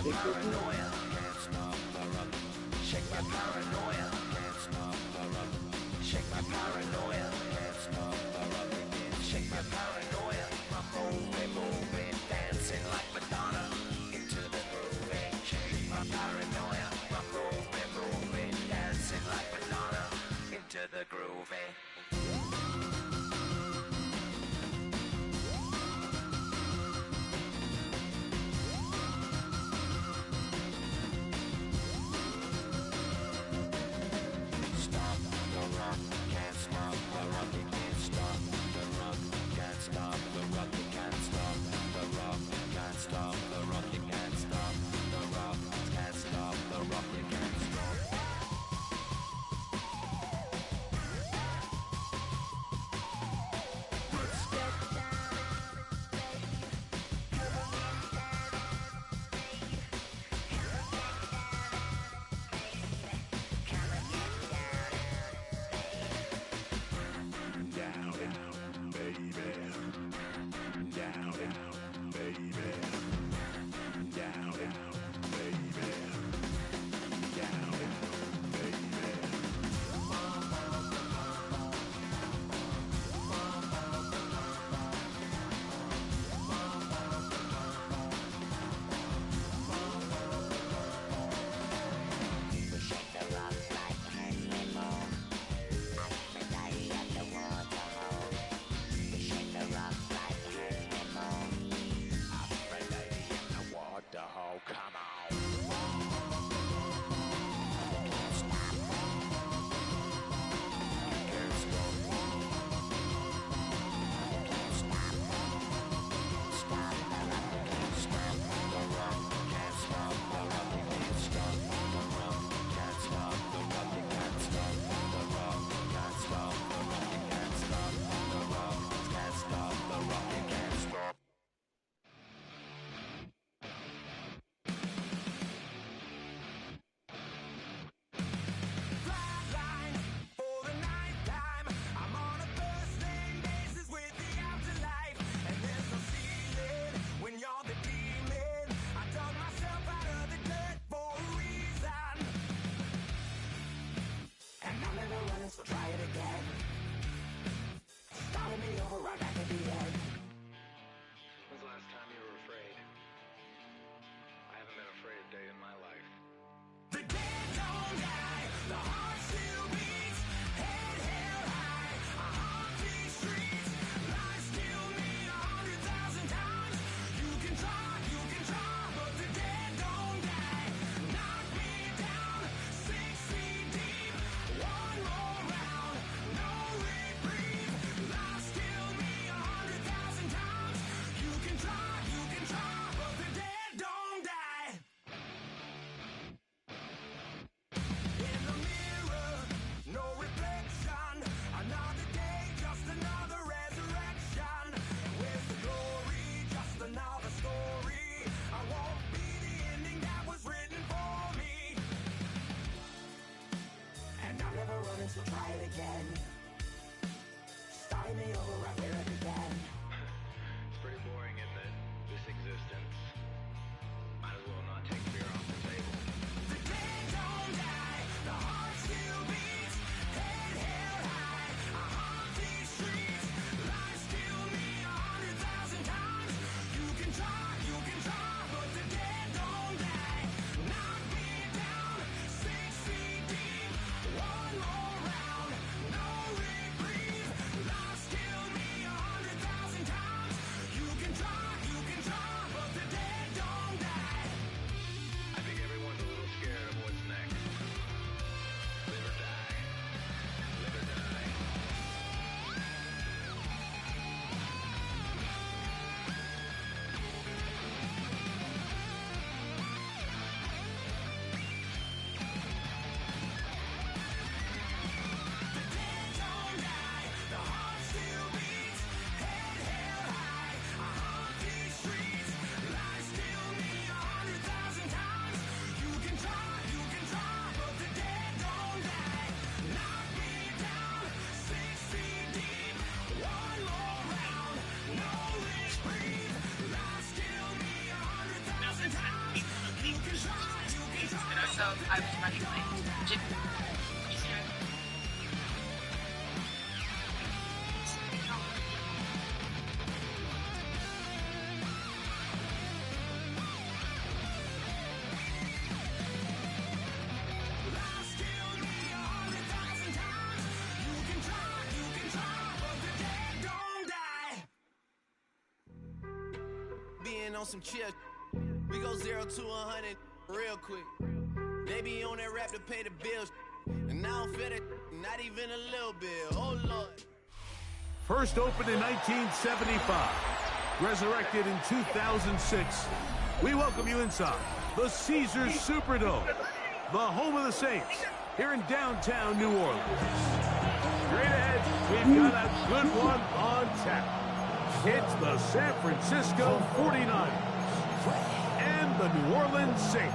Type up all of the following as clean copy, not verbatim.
my paranoia, can't stop the rock. Shake my paranoia, can't stop the rock. Shake my paranoia, can't stop the rock. Shake my paranoia, my moving, dancing like Madonna into the groove. Shake my paranoia, my moving, dancing like Madonna into the groove. So try it again. Starting me over right back at the end. When's the last time you were afraid? I haven't been afraid a day in my life. The dead don't die, the heart still beats, head held high, I haunt these streets, lies kill me 100,000 times. You can try, but the dead don't die. Knock me down 6 feet deep, one more round, no reprieve. Lies kill me 100,000 times. You can try, but the dead don't die. In the mirror, no reflection. Another day, just another resurrection. Where's the glory? Just another story. I won't be the ending that was written for me. And I'm never running, so try it again. Starting me over right where it began. It's pretty boring, isn't it? This existence. Might as well not take fear off the table. The dead don't die, the heart still beats, head held high, I haunt these streets, lies kill me 100,000 times. You can try, but the dead don't die. Knock me down 6 feet deep, one more round, no reprieve. Lies kill me 100,000 been on some chill. We go 0 to 100 real quick. They be on that rap to pay the bills. And I don't feel it, not even a little bit. Oh, Lord. First opened in 1975. Resurrected in 2006. We welcome you inside the Caesars Superdome, the home of the Saints, here in downtown New Orleans. Straight ahead, we've got a good one on tap. It's the San Francisco 49ers and the New Orleans Saints.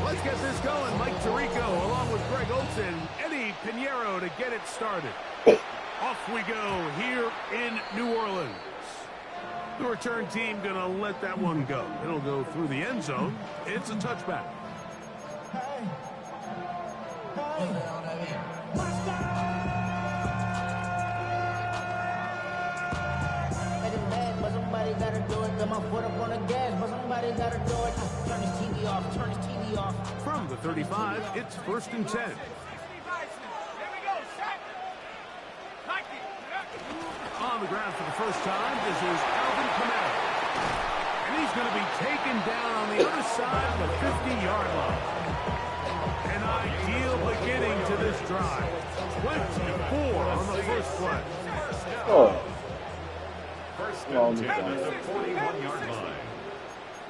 Let's get this going. Mike Tirico along with Greg Olson, Eddie Pinheiro to get it started. Off we go here in New Orleans. The return team gonna let that one go. It'll go through the end zone. It's a touchback. Somebody gotta do it. Got my foot up on the gas, but somebody gotta do it. Turn his TV off. Turn his TV off. From the 35, it's 1st and 10. On the ground for the first time, this is Alvin Kamara. And he's going to be taken down on the other side of the 50-yard line. An ideal beginning to this drive. 24 on the first play. Oh. First and 10 at the 41-yard line.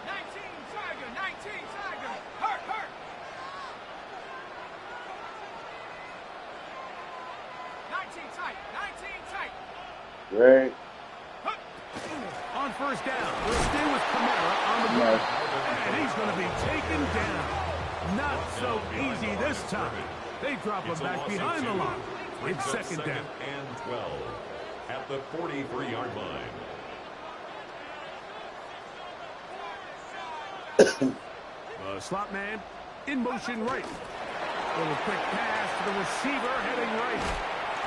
19 Tiger, 19 Tiger. Hurt, hurt. 19 tight, 19 tight. Great. On first down, we'll stay with Kamara on the ground. And he's going to be taken down. Not so easy this time. They drop him back behind the line. It's second down. And 12 at the 43-yard line. The slot man in motion right. Little quick pass to the receiver heading right.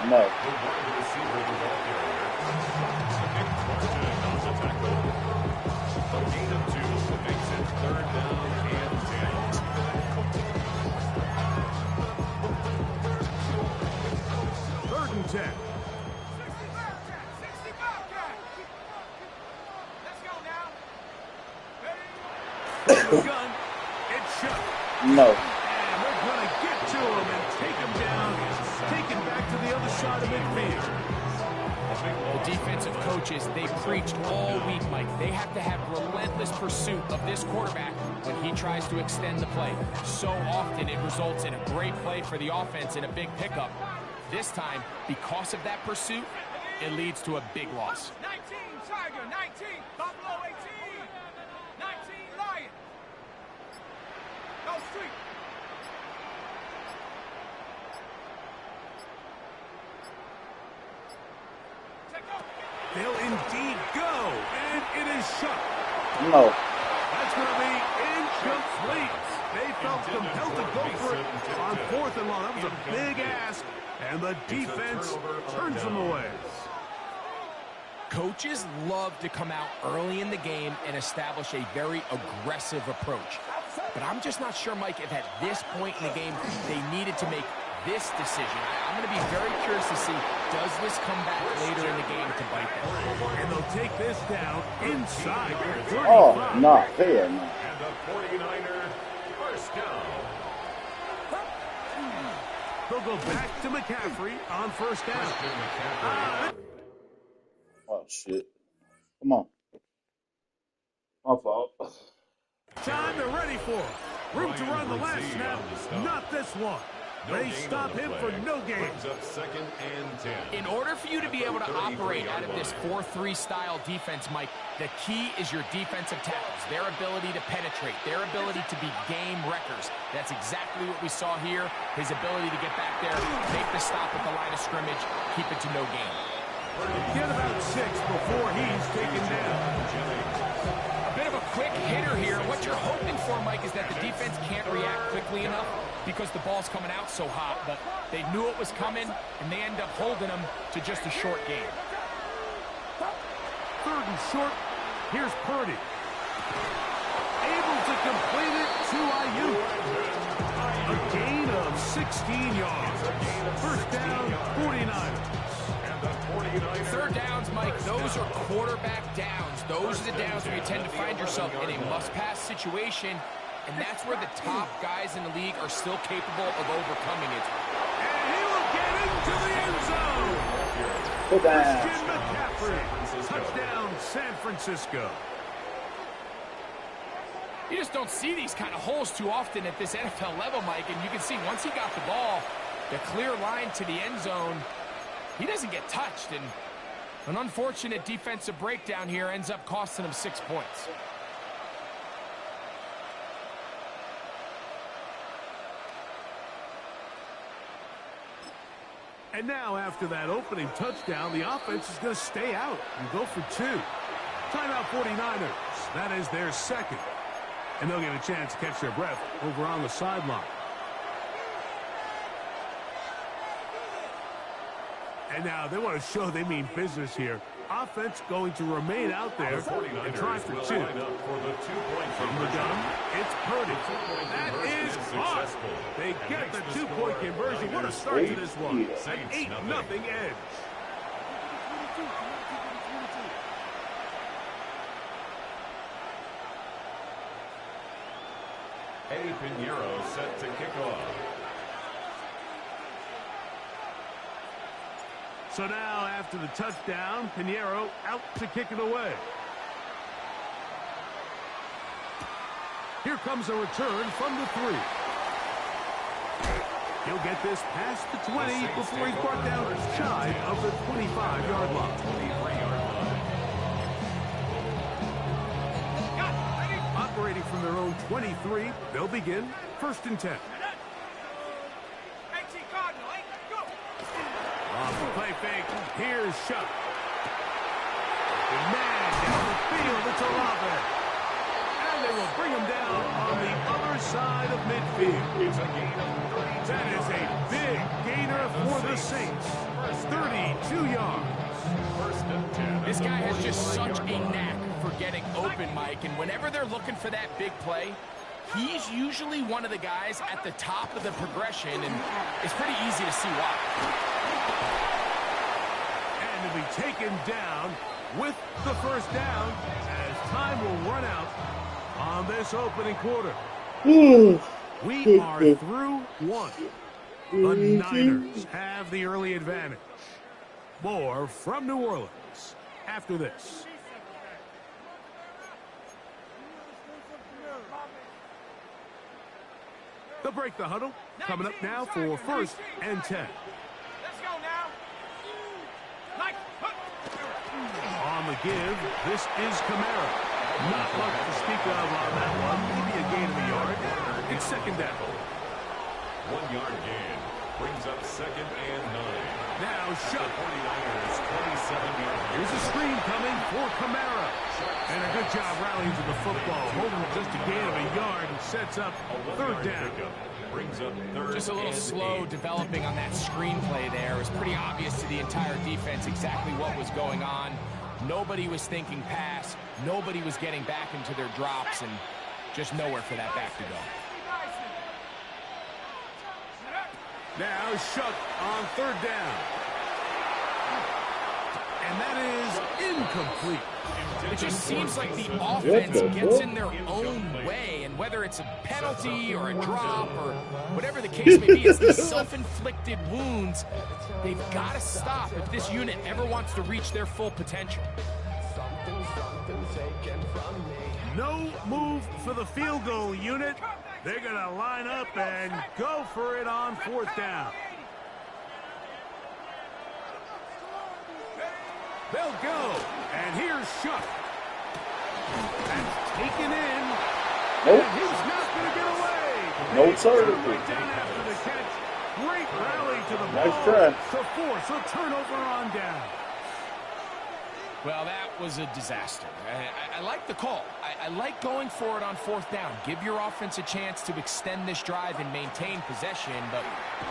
No. The wide receiver, the ball carrier. A big margin on the tackle. A gain of 2 makes it 3rd down and 10. 3rd and 10. 65 cat. Let's go now. The gun, it's shut. No. And they're going to get to him and take him down, take him back to the other side of midfield. The defensive coaches, they preached all week, Mike. They have to have relentless pursuit of this quarterback when he tries to extend the play. So often it results in a great play for the offense and a big pickup. This time, because of that pursuit, it leads to a big loss. 19 Tiger, 19 Buffalo 18. 19 Lion. Go street. They'll indeed go, and it is shut. No. That's going to be incomplete. They felt compelled to go for it on 4th and long. That was a big ask, and the defense turns them away. Coaches love to come out early in the game and establish a very aggressive approach. But I'm just not sure, Mike, if at this point in the game they needed to make this decision. I'm going to be very curious to see, does this come back later in the game to bite them? And they'll take this down inside the 35. Oh, no. Hell no. And the 49er first down. They'll go back to McCaffrey on first down. Oh, shit. Come on. My fault. Time they're ready for him. Room to run the last snap. Not this one. They stop him for no gain. Up 2nd and 10. In order for you to be able to operate out of this 4-3 style defense, Mike, the key is your defensive tackles, their ability to penetrate, their ability to be game wreckers. That's exactly what we saw here. His ability to get back there, make the stop at the line of scrimmage, keep it to no gain. Get about 6 before he's taken down. A bit of a quick hitter here. What you're hoping for, Mike, is that the defense can't react quickly enough because the ball's coming out so hot. But they knew it was coming, and they end up holding them to just a short game. 3rd and short. Here's Purdy. Able to complete it to Ayuk. A gain of 16 yards. First down, 49ers. 3rd downs, Mike, those are quarterback downs. Those are the downs where you tend to find yourself in a must-pass situation, and that's where the top guys in the league are still capable of overcoming it. And he will get into the end zone. Put that. Christian McCaffrey. Touchdown, San Francisco. You just don't see these kind of holes too often at this NFL level, Mike, and you can see once he got the ball, the clear line to the end zone, he doesn't get touched, and an unfortunate defensive breakdown here ends up costing him 6 points. And now, after that opening touchdown, the offense is going to stay out and go for 2. Timeout 49ers. That is their 2nd. And they'll get a chance to catch their breath over on the sideline. And now they want to show they mean business here. Offense going to remain out there and try for 2. From the gun, it's Purdy. That is caught. They get the 2-point conversion. What a start to this one. An 8-0 edge. Eddie Pinheiro set to kick off. So now, after the touchdown, Pinheiro out to kick it away. Here comes a return from the 3. He'll get this past the 20 before he's brought down shy of the 25-yard line. Operating from their own 23, they'll begin 1st and 10. Off the play fake, here's Shuck. Man down the field, it's Olave. And they will bring him down on the other side of midfield. It's a gain of 32. That is a big gainer for the Saints. 32 yards. 1st and 10. This guy has just such a knack for getting open, Mike, and whenever they're looking for that big play, he's usually one of the guys at the top of the progression, and it's pretty easy to see why. And to be taken down with the 1st down as time will run out on this opening quarter. We are through 1. The Niners have the early advantage. More from New Orleans after this. They'll break the huddle. Coming up now for 1st and 10. Let's go now. On the give, this is Kamara. Not much to speak of on that one. Maybe a gain of a yard. It's 2nd down. 1-yard gain. Brings up 2nd and 9. Now Shuck. 49ers 27-yard. Here's a screen coming for Kamara. And a good job rallying to the football. Holding just a gain of a yard and sets up 3rd down. Brings up 3rd. Just a little slow developing on that screenplay there. It was pretty obvious to the entire defense exactly what was going on. Nobody was thinking pass. Nobody was getting back into their drops, and just nowhere for that back to go. Now Shuck on 3rd down. And that is incomplete. It just seems like the offense gets in their own way, and whether it's a penalty or a drop or whatever the case may be, it's these self-inflicted wounds. They've got to stop if this unit ever wants to reach their full potential. No move for the field goal unit. They're going to line up and go for it on 4th down. They'll go. And here's Shuck. That's taken in. Nope. And he's not going to get away. No, sir. Right down after the catch. Great rally to the ball Nice try. to force a turnover on down. Well, that was a disaster. I like the call. I like going for it on 4th down. Give your offense a chance to extend this drive and maintain possession, but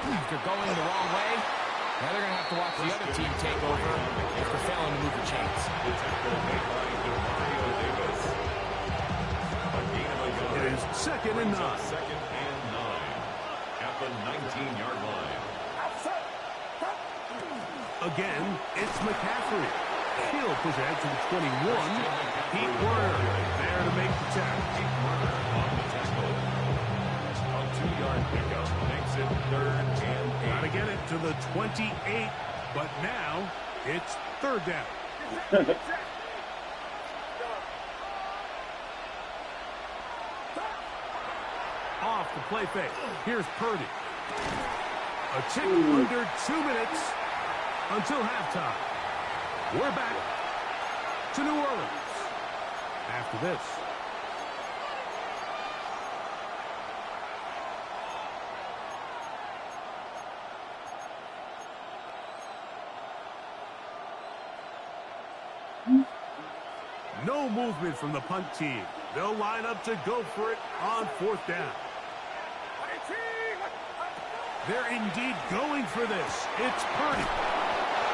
after going the wrong way, now they're going to have to watch the other team take over after failing to move the chains. It is 2nd and 9. 2nd and 9 at the 19-yard line. Again, it's McCaffrey. He'll push ahead to the 21. Pete Werner there to make the tackle. On the tackle. A 2-yard pickup makes it 3rd and 8. Got to get it to the 28, but now it's 3rd down. Off the play fake. Here's Purdy. A tick under 2 minutes until halftime. We're back to New Orleans after this. No movement from the punt team. They'll line up to go for it on 4th down. They're indeed going for this. It's Purdy.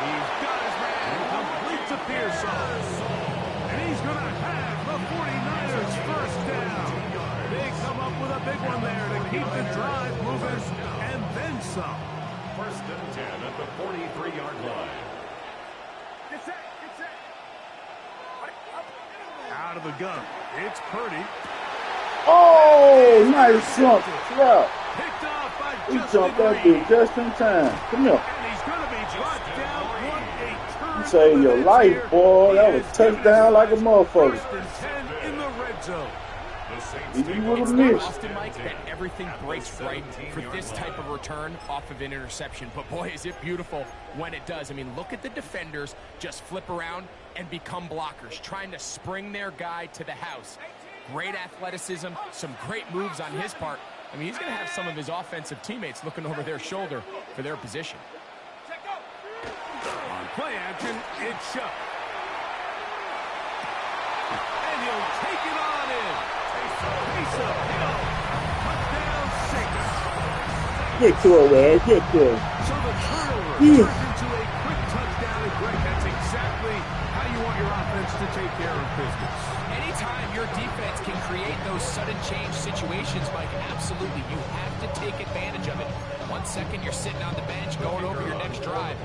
He's got his man complete to Pearson. And he's going to have the 49ers first down. They come up with a big one there to keep the drive moving and then some. 1st and 10 at the 43-yard line. Out of the gun. It's Purdy. Oh, nice jump. Yeah. Picked off by He Justin jumped that Reed. dude just in time. Come here. And he's going to be brought down. What a turn. You saved your life, boy. That was touchdown like a motherfucker. 1st and 10 in the red zone. You would It's have not missed. often, Mike, that everything breaks right for this type of return off of an interception. But, boy, is it beautiful when it does. I mean, look at the defenders just flip around and become blockers, trying to spring their guy to the house. Great athleticism, some great moves on his part. I mean, he's going to have some of his offensive teammates looking over their shoulder for their position. On play action, it's Shuck. And he'll take it on in. Taysom Hill. Touchdown 6. Get to it, man. Get to it. So the turnover Yeah. turns into a quick touchdown. And Greg, that's exactly how you want your offense to take care of business. Anytime your defense can create those sudden change situations, Mike, absolutely, you have to take advantage of it. 1 second, you're sitting on the bench going over your next drive.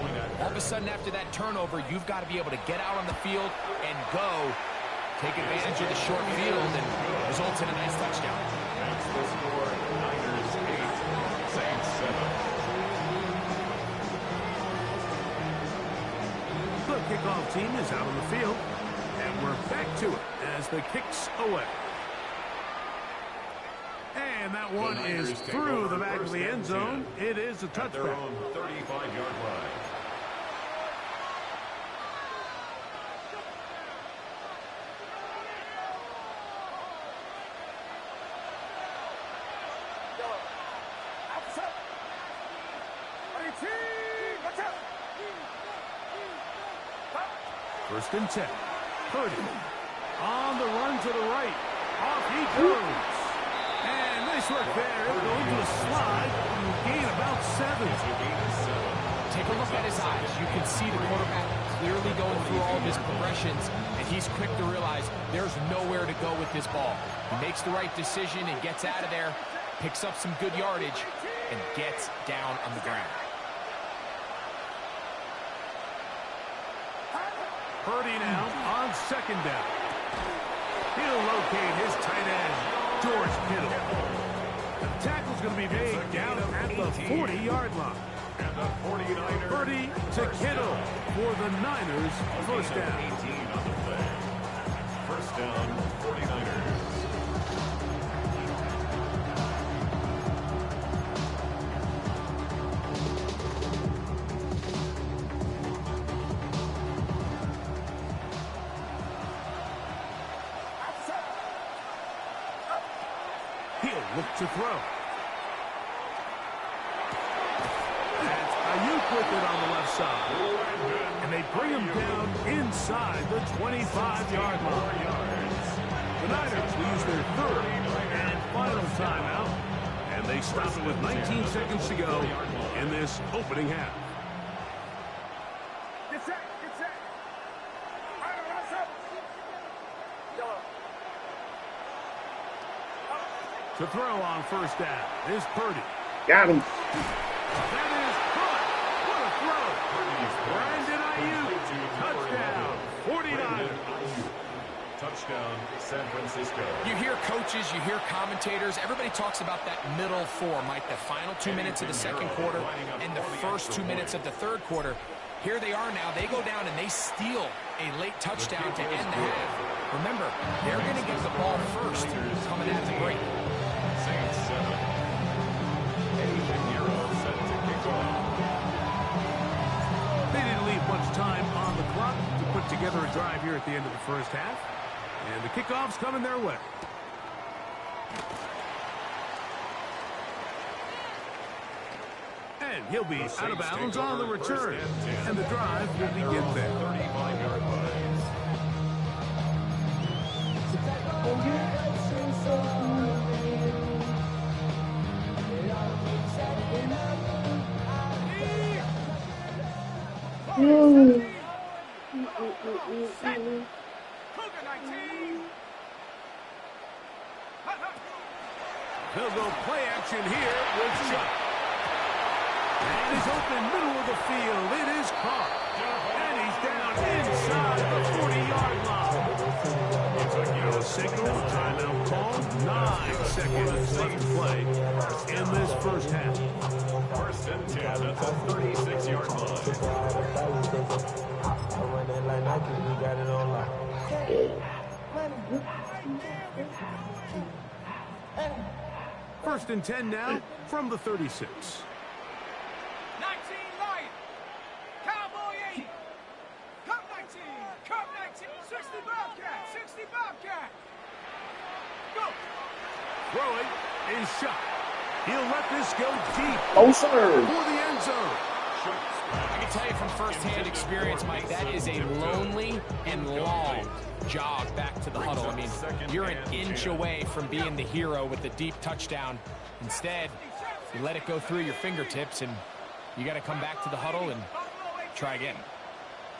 All of a sudden, after that turnover, you've got to be able to get out on the field and go. Take advantage of the short field and results in a nice touchdown. That's the score. Niners 8, Saints 7. The kickoff team is out on the field. And we're back to it as the kick's away. And that one is through the back of the end zone. It is a At their touchback. own 35-yard line. First and 10. Purdy on the run to the right. Off he goes. And nice work there. He'll go into a slide. Gain about 7. Take a look at his eyes. You can see the quarterback clearly going through all of his progressions, and he's quick to realize there's nowhere to go with this ball. He makes the right decision and gets out of there, picks up some good yardage, and gets down on the ground. Purdy now on 2nd down. He'll locate his tight end, George Kittle. The tackle's going to be made down at the 40-yard line. And the 49ers. Purdy to Kittle for the Niners. First down. 18 on the play. First down, 49ers. He'll look to throw. That's Ayuk with it on the left side. And they bring him down inside the 25-yard line. The Niners will use their third and final timeout. And they stop it with 19 seconds to go in this opening half. Get set. To throw on first down is Purdy. Got him. That is caught. What a throw. Brandon Ayuk. Touchdown. 49ers. Touchdown, San Francisco. You hear coaches, you hear commentators. Everybody talks about that middle four, Mike, the final 2 minutes of the second quarter and the first 2 minutes of the third quarter. Here they are now. They go down and they steal a late touchdown to end the half. Remember, they're going to get the ball first coming at the break. Saints 7. Set to kick off. They didn't leave much time on the clock to put together a drive here at the end of the first half. And the kickoff's coming their way. And he'll be out of bounds on the return. And the drive will begin there. 35-yard line. They'll go play action here with Chuck. And he's open middle of the field. It is caught. And he's down inside the 40-yard line. No signal, timeout call. 9 seconds left to play in this first half. First and 10 at the 36-yard line. First and 10 now from the 36. 19 Lion. Cowboy 80. Cup 19. Cup 19. 60 Bobcat. 60 Bobcat. Go. Throwing is shot. He'll let this go deep Oh, sir. for the end zone. I can tell you from firsthand experience, Mike, that is a lonely and long jog back to the huddle. I mean, you're an inch away from being the hero with the deep touchdown. Instead, you let it go through your fingertips, and you got to come back to the huddle and try again.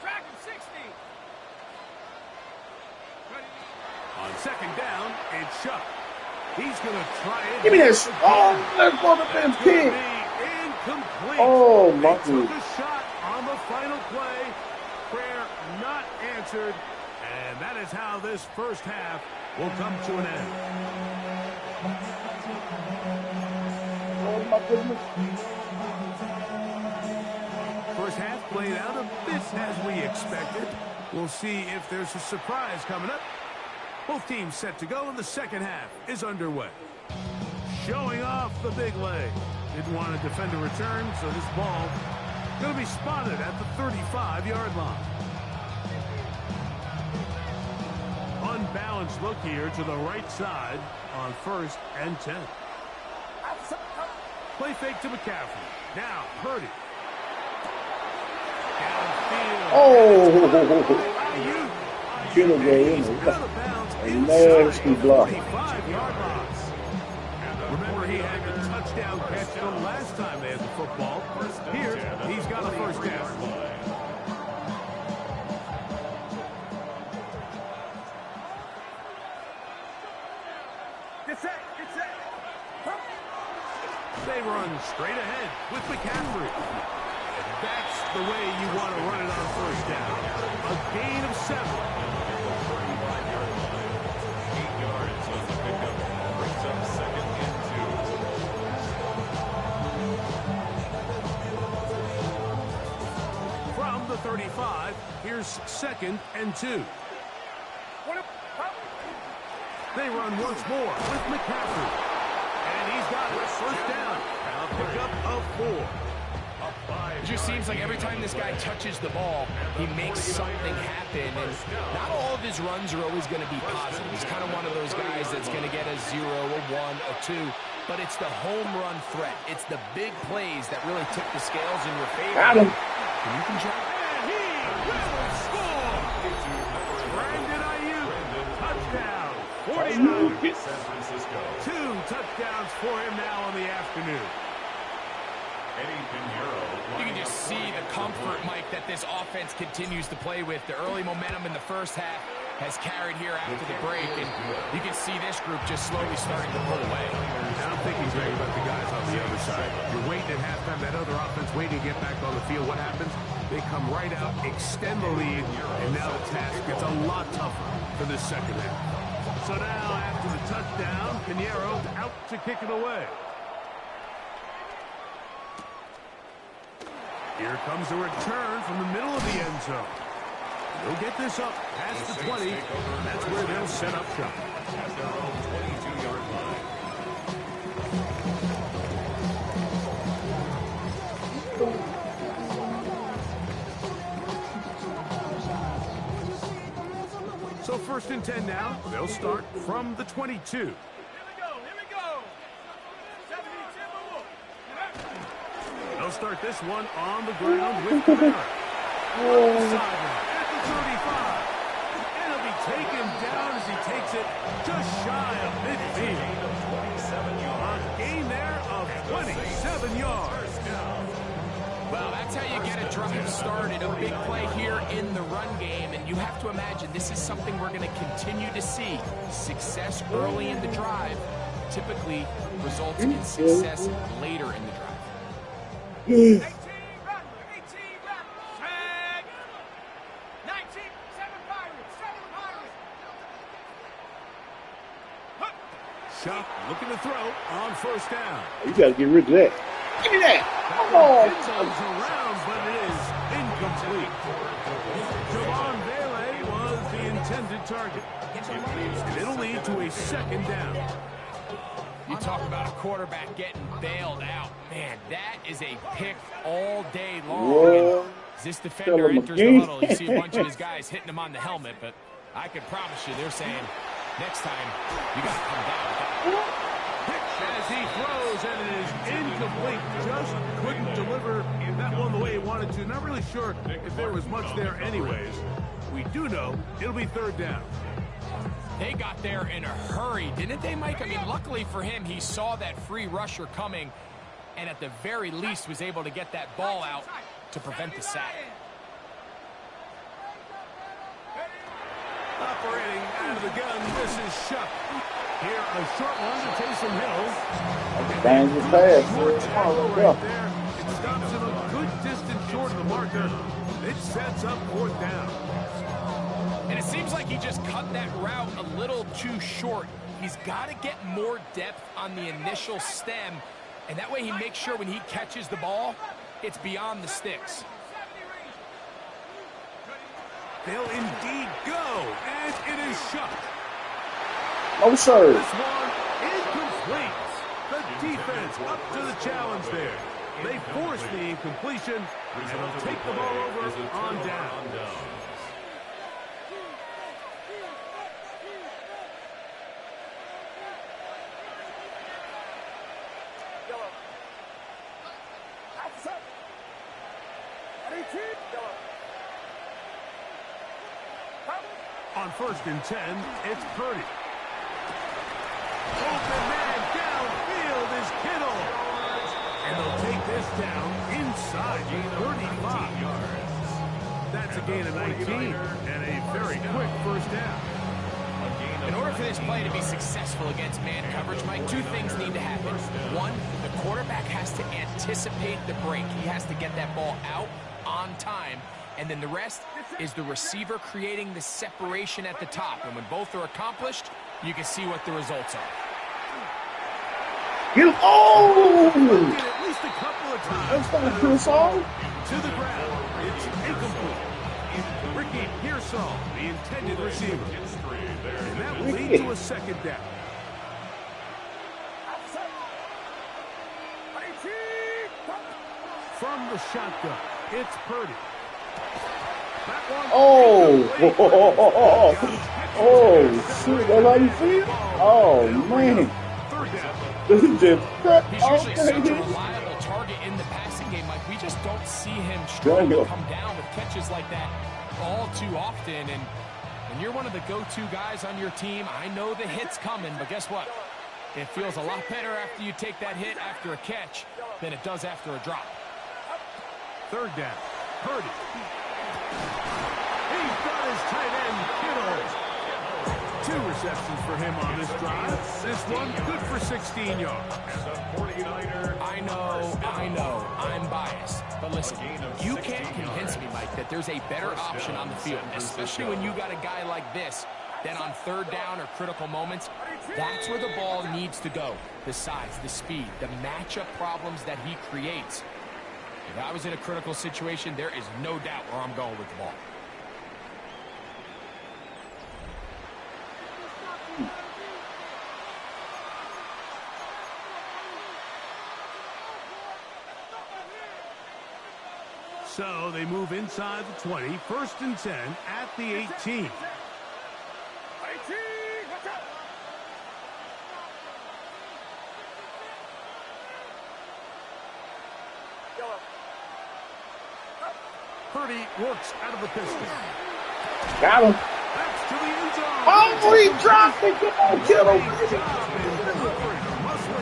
Track him 60. On second down, it's Chuck. He's going to try it. Give me this. Oh, that's going to be It's pick. going to be incomplete. Oh, my They took God. a shot on the final play. Prayer not answered. And that is how this first half will come to an end. Oh, my goodness. First half played out a bit as we expected. We'll see if there's a surprise coming up. Both teams set to go, and the second half is underway. Showing off the big leg. Didn't want to defend a return, so this ball going to be spotted at the 35-yard line. Unbalanced look here to the right side on first and 10. Play fake to McCaffrey. Now, Purdy. Downfield. Oh. Ayuk. Should have been He's out of bounds a inside nasty the block. 45-yard line. Remember, he had the touchdown catch the last time they had the football. Here, he's got a first down. Get set. Get set. They run straight ahead with McCaffrey. That's the way you want to run it on first down. A gain of 7. 8 yards on the pickup. Brings up second and 2. From the 35, here's second and 2. They run once more with McCaffrey. And he's got it. First down. A pickup of 4. Up by It just seems like every time this guy touches the ball, he makes something happen. And not all of his runs are always going to be positive. He's kind of one of those guys that's going to get a 0, a 1, a 2. But it's the home run threat. It's the big plays that really tip the scales in your favor. Got him. And you can jump. And he will score. Brandon Ayuk, touchdown. 49. San Francisco. 2 touchdowns for him now on the afternoon. You can just see the comfort, Mike, that this offense continues to play with. The early momentum in the first half has carried here after the break, and you can see this group just slowly starting to pull away. I'm thinking, Greg, about the guys on the other side. You're waiting at halftime, that other offense waiting to get back on the field. What happens? They come right out, extend the lead, and now the task gets a lot tougher for this second half. So now, after the touchdown, Pinheiro out to kick it away. Here comes a return from the middle of the end zone. They'll get this up past the 20. That's where they'll set up shop. At their own 22-yard line. So 1st and 10 now. They'll start from the 22. They'll start this one on the ground with Camara. At the 35. And he'll be taken down as he takes it just shy of midfield. A gain there of 27 yards. Well, that's how you get a drive started. A big play here in the run game. And you have to imagine this is something we're going to continue to see. Success early in the drive typically results in success later in the drive. 18 run, 18 run, tag, 19, 7 Pirates, 7 Pirates. Shuck looking to throw on 1st down. You got to get rid of that. Give me that. Come on. It goes around, but it is incomplete. Javon Bailey was the intended target. And it'll lead to a 2nd down. You talk about a quarterback getting bailed out. Man, that is a pick all day long. Whoa. As this defender enters the huddle, you see a bunch of his guys hitting him on the helmet, but I can promise you they're saying, next time, you got to come down. As he throws, and it is incomplete. Just couldn't deliver that one the way he wanted to. Not really sure if there was much there anyways. We do know it'll be 3rd down. They got there in a hurry, didn't they, Mike? I mean, luckily for him, he saw that free rusher coming, and at the very least was able to get that ball out to prevent the sack. Operating out of the gun, this is Shuck. Here, a short one to Taysom Hill. Bangs the pass. Short Come tackle on, right let's go. there. It stops him a good distance short of the marker. It sets up 4th down. And it seems like he just cut that route a little too short. He's got to get more depth on the initial stem, and that way he makes sure when he catches the ball, it's beyond the sticks. They'll indeed go, and it is Shuck. No, sir. This one incomplete. The defense up to the challenge there. They force the incompletion, and will take the ball over on down. On 1st and 10, it's Purdy. Open man downfield is Kittle. And they'll take this down inside the 35 yards. That's a gain of 19 and a very quick 1st down. In order for this play to be successful against man coverage, Mike, 2 things need to happen. 1, the quarterback has to anticipate the break. He has to get that ball out on time. And then the rest is the receiver creating the separation at the top. And when both are accomplished, you can see what the results are. Get him. Oh! At least a couple of times. That's not Pearsall. To the ground. It's incomplete. Ricky Pearsall, the intended receiver. And that will lead to a 2nd down. From the shotgun, it's Purdy. That one oh, shoot, that's how you feel? Oh, man. Third down. This is just He's usually such a reliable target in the passing game, Mike. We just don't see him struggle to come down with catches like that all too often. And when you're one of the go-to guys on your team, I know the hit's coming, but guess what? It feels a lot better after you take that hit after a catch than it does after a drop. Third down. Purdy. He's got his tight end, Kittle. 2 receptions for him on this drive. This one good for 16 yards. I know, I'm biased. But listen, you can't convince me, Mike, that there's a better option on the field, especially when you got a guy like this, that on third down or critical moments, that's where the ball needs to go. The size, the speed, the matchup problems that he creates. If I was in a critical situation, there is no doubt where I'm going with the ball. So they move inside the 20, 1st and 10 at the 18. Purdy works out of the pistol. Got him. That's to the end zone. Oh, he dropped it. Come on, kill him.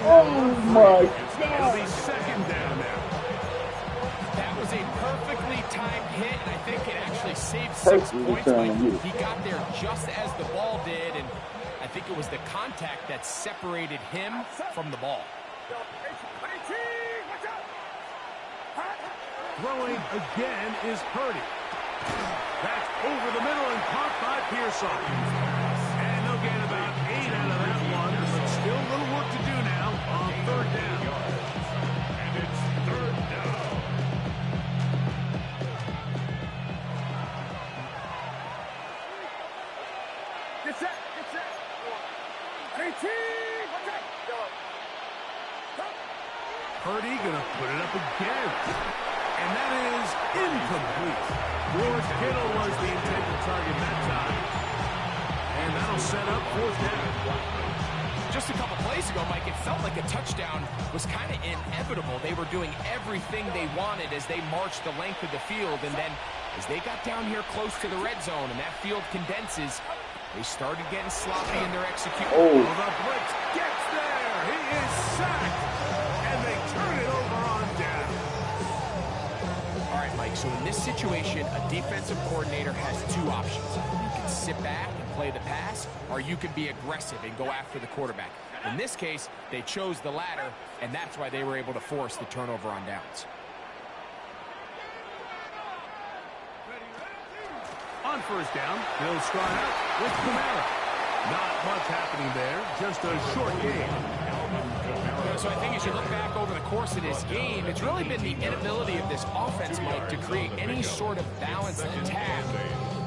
Oh, my It'll be God. 2nd down now. That was a perfectly timed hit, and I think it actually saved 6 points. Mike. He got there just as the ball did, and I think it was the contact that separated him from the ball. Throwing again is Purdy. That's over the middle and caught by Pearson. And they'll get about 8 out of that one, but still a little work to do now on 3rd down. And it's 3rd down. Get set. Purdy gonna put it up again. And that is incomplete. George Kittle was the intended target that time. And that'll set up 4th down. Just a couple plays ago, Mike, it felt like a touchdown was kind of inevitable. They were doing everything they wanted as they marched the length of the field. And then as they got down here close to the red zone and that field condenses, they started getting sloppy in their execution. Oh, the blitz gets there. He is sacked. And they turn it over on down. All right, Mike, so in this situation, a defensive coordinator has 2 options. You can sit back and play the pass, or you can be aggressive and go after the quarterback. In this case, they chose the latter, and that's why they were able to force the turnover on downs. On 1st down, they'll start out with Kamara. Not much happening there, just a short game. So I think as you look back over the course of this game, it's really been the inability of this offense, Mike, to create any sort of balanced attack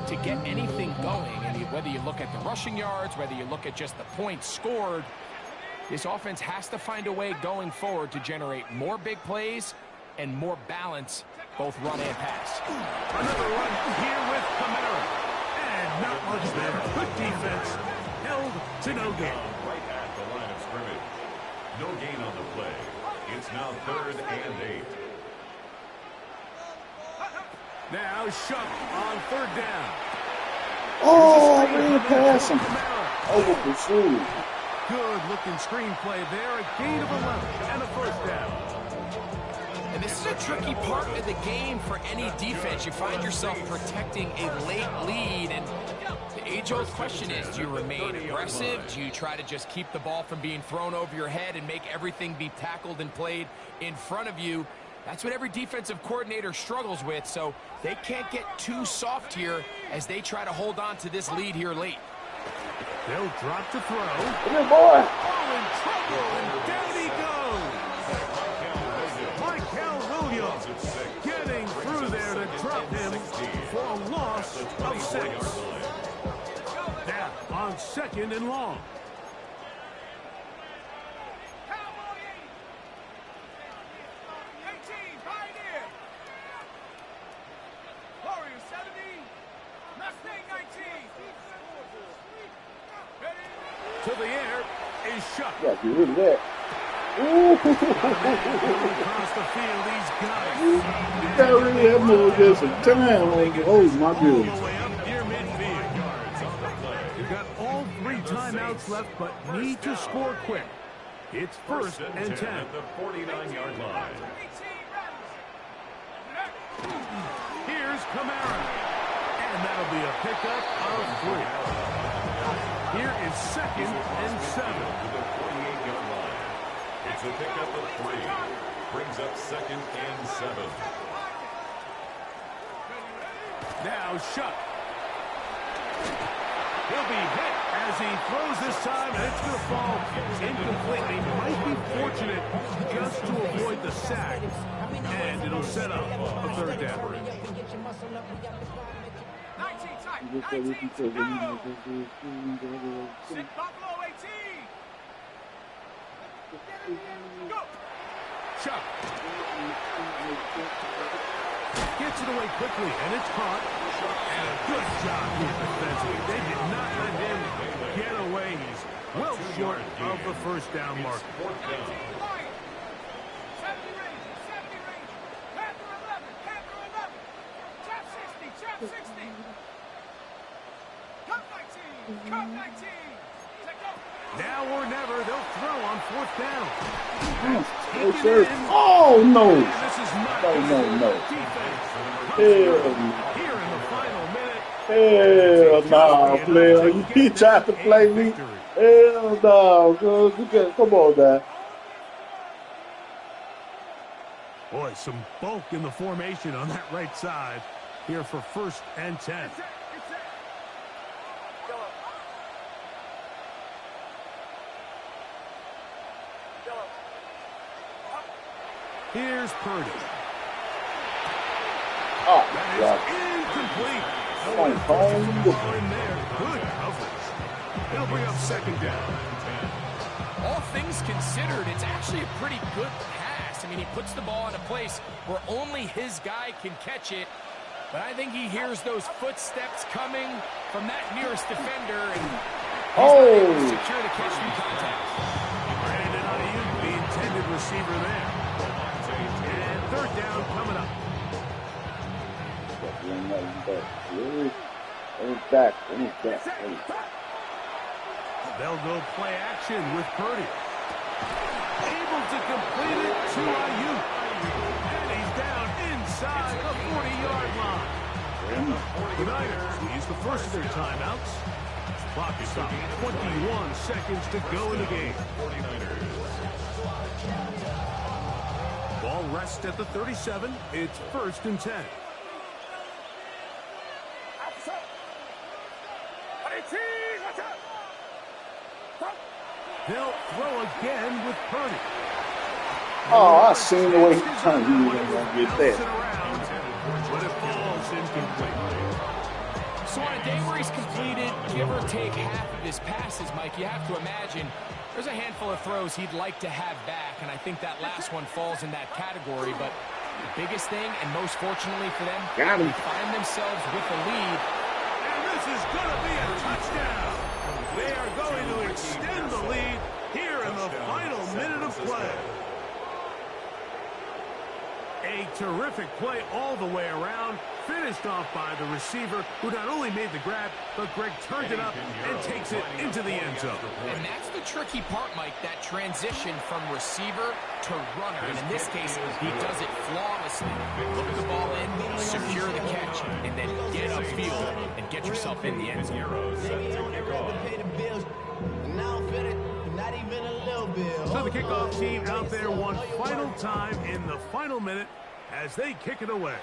to get anything going. And whether you look at the rushing yards, whether you look at just the points scored, this offense has to find a way going forward to generate more big plays and more balance, both run and pass. Another run here with Kamara. And not much there. Good defense. Held to no gain. Right at the line of scrimmage. No gain on the play. It's now 3rd and 8. Now Shuck on 3rd down. Oh, man, pass him. Over the shoe. Good looking screenplay there. A gain of 11 and a 1st down. And this is a tricky part of the game for any defense. You find yourself protecting a late lead, and the age-old question is, do you remain aggressive? Do you try to just keep the ball from being thrown over your head and make everything be tackled and played in front of you? That's what every defensive coordinator struggles with, so they can't get too soft here as they try to hold on to this lead here late. They'll drop to throw. Come here, boy. Oh, in trouble, and down he goes. Williams getting through there to drop him for a loss of 6. Now on 2nd and long. to the air is shut. Yeah, get rid of that. Ooh. Across the field, he's got it. You got rid of that move just in time. Oh my All goodness. the way up near midfield. You've got all 3 timeouts left, but need to score quick. It's first and 10. At the 49-yard line. Here's Kamara. And that'll be a pickup of 3. Here is second and 7. To the 48-yard line. It's a pickup of 3. Brings up second and 7. Now shut. He'll be hit as he throws this time, and it's going to fall incomplete. He might be fortunate just to avoid the sack, and it'll set up a third down. 19 tight. 19. Sit Buffalo 18. Go. Chuck. Gets it away quickly, and it's caught. And a good job here defensively. They did not let him get away. He's well short of the first down mark. 70 range. 70 range. Panther 11. Panther 11. Chop 60. Chop 60. Cup 19. Cup 19. Now or never, they'll throw on 4th down. Oh, sir. Oh, no. This is not No. defense. Hell, Here in the final minute. hell no, player. You tried to play me. Hell no. Come on, now. Boy, some bulk in the formation on that right side here for first and 10. Here's Purdy. Oh, That God. is incomplete. No Come on, one pushes the Cole. ball in there. Good coverage. It'll bring up second down. All things considered, it's actually a pretty good pass. I mean, he puts the ball in a place where only his guy can catch it. But I think he hears those footsteps coming from that nearest defender, and he's not able to secure the catch through contact. Brandon Ayuk, the intended receiver there. And third down coming up. Back. They'll go play action with Purdy. Able to complete it to Ayuk. And he's down inside the 40-yard line. The Niners use the first of their timeouts. Clock is stopped. 21 seconds to go in the game. Ball rests at the 37. It's first and 10. They'll throw again with Purdy. Oh, I seen the way he turned. He was going to get that. But it falls incomplete. So on a day where he's completed, give or take half of his passes, Mike, you have to imagine there's a handful of throws he'd like to have back, and I think that last one falls in that category. But the biggest thing, and most fortunately for them, they find themselves with the lead. And this is going to be a touchdown. They are going to extend the lead here in the final minute of play. A terrific play all the way around, finished off by the receiver, who not only made the grab, but Greg turned it up and takes it into the end zone. And that's the tricky part, Mike, that transition from receiver to runner. And in this case, he does it flawlessly. Look the ball in, secure the catch, and then get upfield and get yourself in the end zone. Not even a little bit. So the kickoff team out there one final time in the final minute as they kick it away.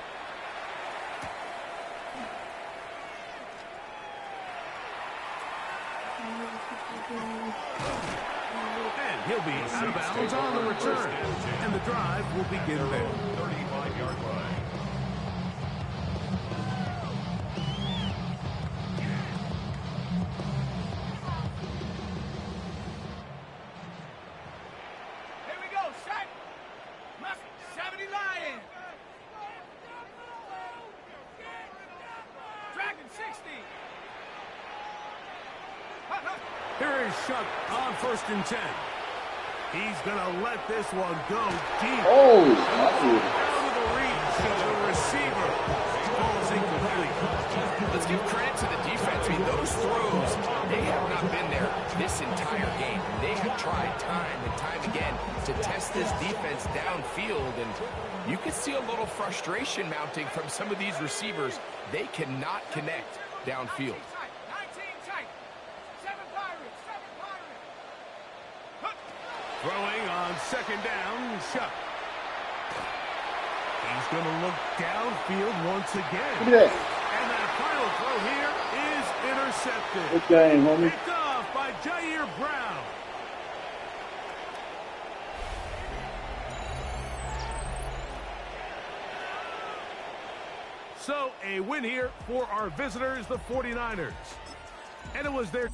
And he'll be out of bounds on the return. And the drive will begin there. 35-yard line. Here we go. Set. Must 70 Lion. Dragon 60. Here is Shuck on 1st and 10. He's going to let this one go deep. Oh, Out of the reach of the receiver. Ball's incomplete. Let's give credit to the defense. I mean, those throws, they have not been there this entire game. They have tried time and time again to test this defense downfield, and you can see a little frustration mounting from some of these receivers. They cannot connect downfield. Throwing on 2nd down, Shuck. He's going to look downfield once again. Look at that. And that final throw here is intercepted. Good game, homie. Picked off by Jair Brown. So, a win here for our visitors, the 49ers. And it was their...